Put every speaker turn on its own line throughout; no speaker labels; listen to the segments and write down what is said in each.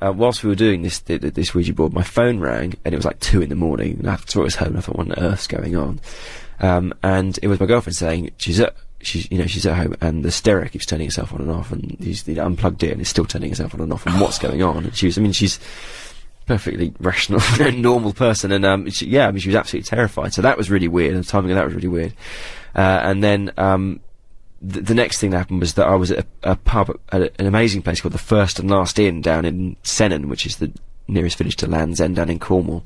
whilst we were doing this Ouija board, my phone rang, and it was like 2 a.m, and I saw it was home, and I thought, what on earth's going on? And it was my girlfriend saying, she's at home, and the stereo keeps turning itself on and off, and he's unplugged it, and it's still turning itself on and off, and what's going on? And she's perfectly rational, normal person, and she was absolutely terrified. So that was really weird, and the timing of that was really weird. And then the next thing that happened was that I was at a pub at an amazing place called the First and Last Inn down in Sennan, which is the nearest village to Land's End down in Cornwall,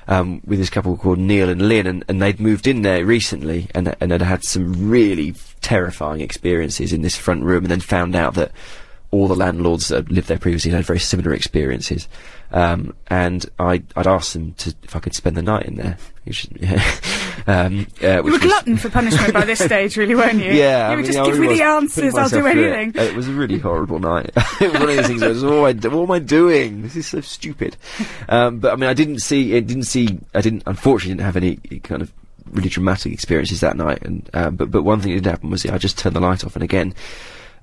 with this couple called Neil and Lynn, and they'd moved in there recently, and had some really terrifying experiences in this front room, and then found out that all the landlords that had lived there previously had very similar experiences. And I'd asked them if I could spend the night in there.
You were glutton for punishment by this stage, really, weren't you?
Yeah.
You were just, give me the answers, I'll do anything.
It was a really horrible night. It was one of those things where I was, what am I doing? This is so stupid. But I mean, I unfortunately didn't have any kind of really dramatic experiences that night. And, but one thing that did happen was I just turned the light off, and again,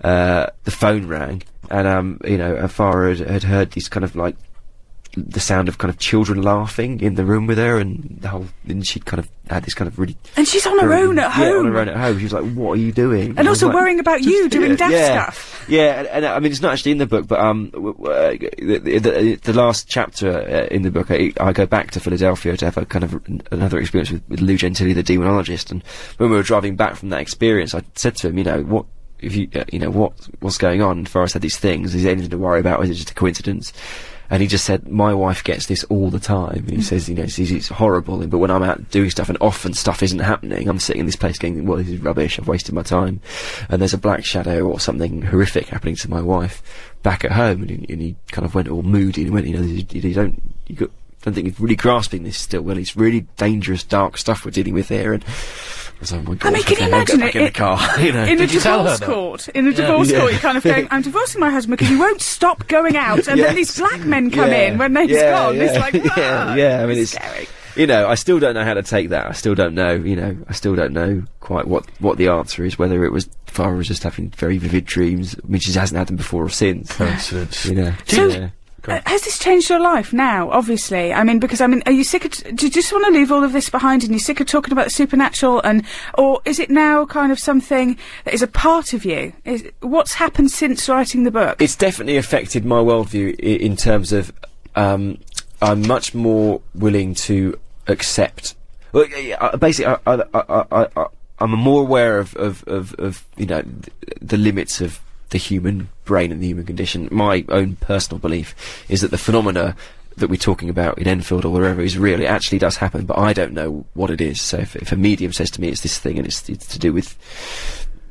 the phone rang, and Farah had heard these kind of like the sound of kind of children laughing in the room with her, and she'd kind of had this kind of really. And
she's on her own at home.
Yeah, on her own at home. She was like, "What are you doing?"
And also worrying about you doing daft stuff.
Yeah, and I mean, it's not actually in the book, but the last chapter in the book, I go back to Philadelphia to have a kind of another experience with Lou Gentili, the demonologist, and when we were driving back from that experience, I said to him, what. If what's going on? And Forrest had these things. Is there anything to worry about? Or is it just a coincidence? And he just said, my wife gets this all the time. And he says, it's horrible. But when I'm out doing stuff and often stuff isn't happening, I'm sitting in this place going, well, this is rubbish. I've wasted my time. And there's a black shadow or something horrific happening to my wife back at home. And he kind of went all moody and went, I don't think he's really grasping this still. Well, it's really dangerous, dark stuff we're dealing with here. And I was like, oh my God,
I mean, can you imagine
it in the car?
In a divorce court, you're kind of going, I'm divorcing my husband because he won't stop going out, and then these black men come in when he's gone. It's like, I mean, it's scary.
I still don't know how to take that. I still don't know, I still don't know quite what the answer is, whether it was Farah was just having very vivid dreams. I mean, she hasn't had them before or since.
Coincidence.
Has this changed your life now, obviously? I mean, are you sick of... do you just want to leave all of this behind, and you're sick of talking about the supernatural, or is it now kind of something that is a part of you? What's happened since writing the book?
It's definitely affected my worldview in terms of, I'm much more willing to accept... Well, basically, I'm more aware of the limits of the human brain and the human condition. My own personal belief is that the phenomena that we're talking about in Enfield or wherever is real. It actually does happen, but I don't know what it is. So if a medium says to me it's this thing and it's to do with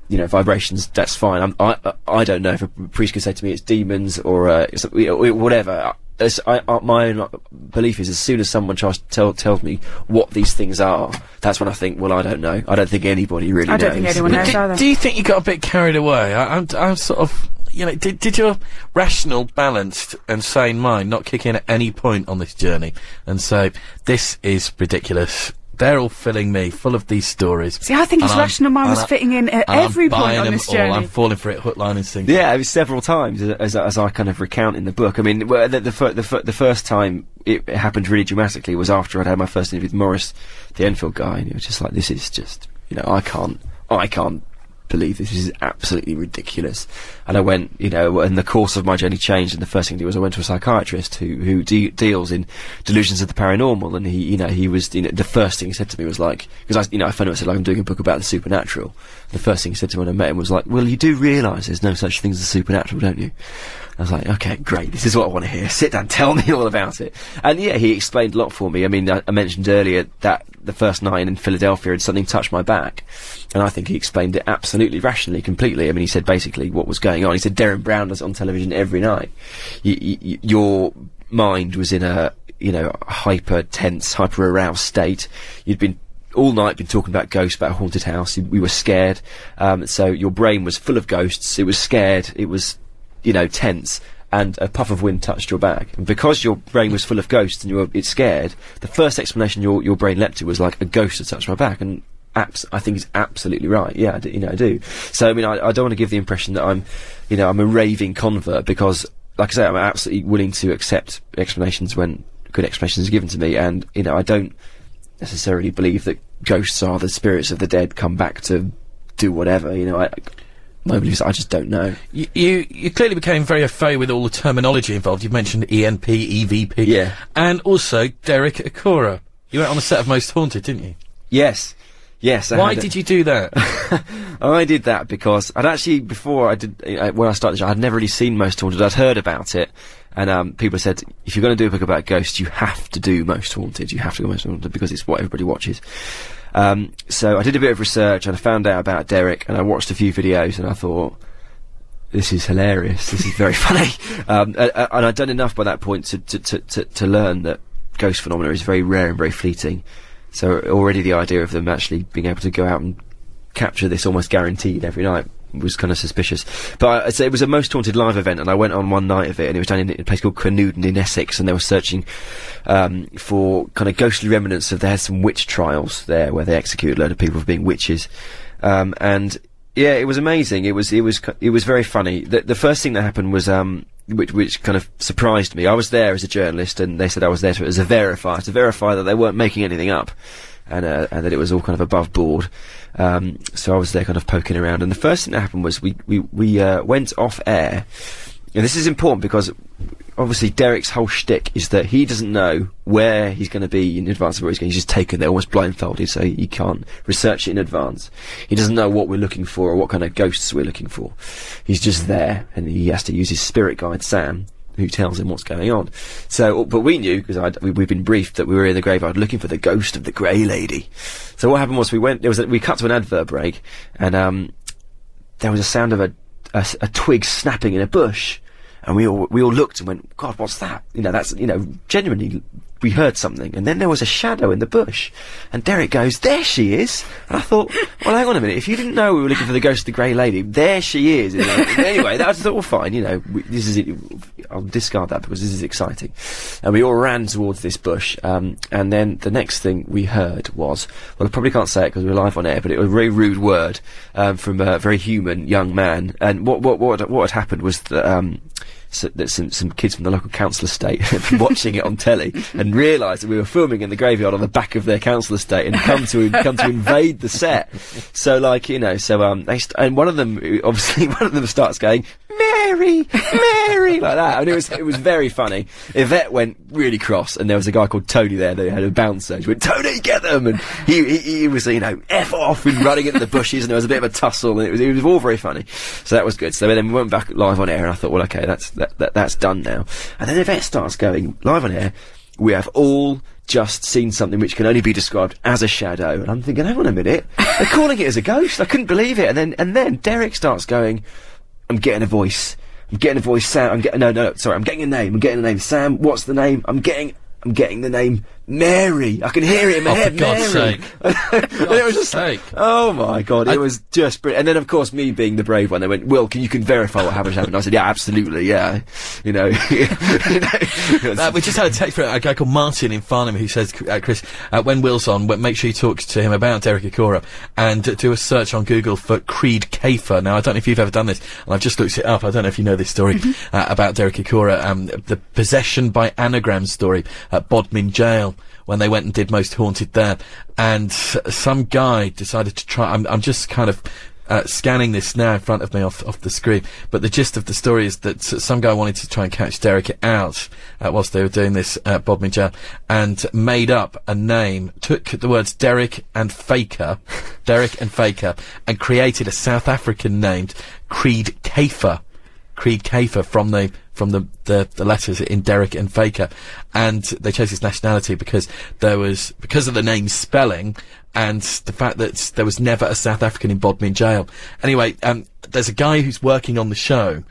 vibrations, that's fine. I don't know if a priest could say to me it's demons or whatever. My own belief is as soon as someone tells me what these things are, that's when I think, well, I don't know. I don't think anybody really knows.
I don't think anyone knows either.
Do you think you got a bit carried away? I'm sort of, did your rational, balanced and sane mind not kick in at any point on this journey and say, this is ridiculous? They're all filling me full of these stories.
See, I think his rational mind was fitting in at every point on this journey.
I'm falling for it, hook, line and sinker.
Yeah, it was several times, as I kind of recount in the book. I mean, the first time it happened really dramatically was after I'd had my first interview with Morris, the Enfield guy, and it was just like, this is just, I can't believe this is absolutely ridiculous. And I went, and the course of my journey changed, and the first thing I did was I went to a psychiatrist who deals in delusions of the paranormal, and he was, the first thing he said to me was like, because I found out, said, like, I'm doing a book about the supernatural. The first thing he said to me when I met him was like, well, you do realise there's no such thing as the supernatural, don't you? I was like, okay, great, this is what I want to hear. Sit down, tell me all about it. And yeah, he explained a lot for me. I mean, I mentioned earlier that the first night in Philadelphia had something touched my back. And I think he explained it absolutely rationally, completely. I mean, he said basically what was going on. He said Derren Brown does it on television every night. Your mind was in a, hyper tense, hyper aroused state. You'd been all night been talking about ghosts, about a haunted house. We were scared. So your brain was full of ghosts. It was scared. It was, tense, and a puff of wind touched your back. And because your brain was full of ghosts and it's scared, the first explanation your brain leapt to was like, a ghost had touched my back. And I think he's absolutely right. Yeah, I do. So, I mean, I don't want to give the impression that I'm a raving convert, because like I say, I'm absolutely willing to accept explanations when good explanations are given to me, and, you know, I don't necessarily believe that ghosts are the spirits of the dead come back to do whatever, you know. My beliefs, I just don't know.
You clearly became very au fait with all the terminology involved. You mentioned ENP, EVP.
Yeah.
And also Derek Acorah. You went on a set of Most Haunted, didn't you?
Yes. Yes.
Why did you do that?
I did that because I'd actually, before I did, when I started the show, I'd never really seen Most Haunted. I'd heard about it, and people said, if you're going to do a book about ghosts, you have to do Most Haunted. You have to go Most Haunted because it's what everybody watches. So I did a bit of research and I found out about Derek, and I watched a few videos, and I thought, this is hilarious. This is very funny. And I'd done enough by that point to learn that ghost phenomena is very rare and very fleeting. So already the idea of them actually being able to go out and capture this almost guaranteed every night was kind of suspicious. But so it was a Most Haunted live event, and I went on one night of it, and it was down in a place called Canewden in Essex, and they were searching for kind of ghostly remnants of, they had some witch trials there where they executed a load of people for being witches. And yeah, it was amazing. It was very funny. The first thing that happened was which kind of surprised me. I was there as a journalist, and they said I was there as a verifier, to verify that they weren't making anything up, and that it was all kind of above board. So I was there kind of poking around, and the first thing that happened was we went off air. And this is important because obviously Derek's whole shtick is that he doesn't know where he's going to be in advance of where he's going. He's just taken there almost blindfolded, so he can't research it in advance. He doesn't know what we're looking for or what kind of ghosts we're looking for. He's just there, and he has to use his spirit guide, Sam, who tells him what's going on. So, but we knew, because we'd been briefed that we were in the graveyard looking for the ghost of the Grey Lady. So what happened was we cut to an advert break, and there was a sound of a twig snapping in a bush, and we all looked and went, God, what's that? You know, that's, you know, genuinely, we heard something, and then there was a shadow in the bush, and Derek goes, there she is. And I thought, well, hang on a minute, if you didn't know we were looking for the ghost of the Grey Lady, there she is. Anyway, that was all fine, you know, this is it. I'll discard that because this is exciting. And we all ran towards this bush, and then the next thing we heard was, well, I probably can't say it because we're live on air, but it was a very rude word from a very human young man. And what had happened was that that some kids from the local council estate had been watching it on telly and realised that we were filming in the graveyard on the back of their council estate and come to invade the set. So, like, you know, so and one of them starts going, Mary, Mary, like that, and it was very funny. Yvette went really cross, and there was a guy called Tony there that had a bouncer. He went, Tony, get them, and he was, you know, F off and running into the bushes, and there was a bit of a tussle, and it was all very funny. So that was good. So then we went back live on air, and I thought, well, okay, that's done now. And then Yvette starts going, live on air, we have all just seen something which can only be described as a shadow. And I'm thinking, hang on a minute, they're calling it as a ghost. I couldn't believe it. And then Derek starts going, I'm getting a voice, Sam, I'm getting a name, Sam, what's the name? I'm getting the name Mary. I can hear it in my head.
For God's sake.
It was just like, oh my God, it was just brilliant. And then, of course, me being the brave one, they went, Will, you can verify what happened? I said, yeah, absolutely, yeah. You know.
We just had a text from a guy called Martin in Farnham who says, Chris, when Will's on, make sure you talk to him about Derek Acorah and do a search on Google for Creed Kafer. Now, I don't know if you've ever done this, and I've just looked it up. I don't know if you know this story about Derek Acorah, the possession by anagram story at Bodmin Jail, when they went and did Most Haunted there. And some guy decided to try, I'm just kind of scanning this now in front of me off the screen, but the gist of the story is that some guy wanted to try and catch Derek out whilst they were doing this at Bodmin Jail, and made up a name, took the words Derek and Faker, and created a South African named Creed Kafer from the letters in Derek and Faker, and they chose his nationality because of the name's spelling and the fact that there was never a South African in Bodmin Jail. Anyway, there's a guy who's working on the show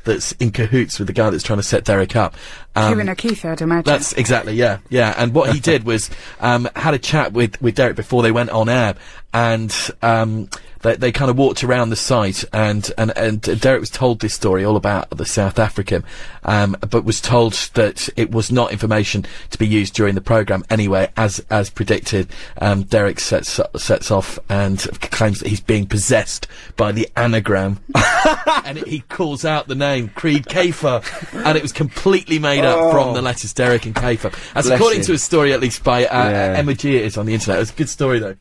that's in cahoots with the guy that's trying to set Derek up.
Kieran O'Keefe, I'd imagine.
That's exactly, yeah. And what he did was had a chat with Derek before they went on air, and they kind of walked around the site, and Derek was told this story all about the South African, but was told that it was not information to be used during the programme anyway, as predicted. Derek sets off and claims that he's being possessed by the anagram, and he calls out the name Creed Kafer, and it was completely made up from the letters Derek and Kafer. As according to a story, at least by Emma G, it is on the internet. It was a good story though.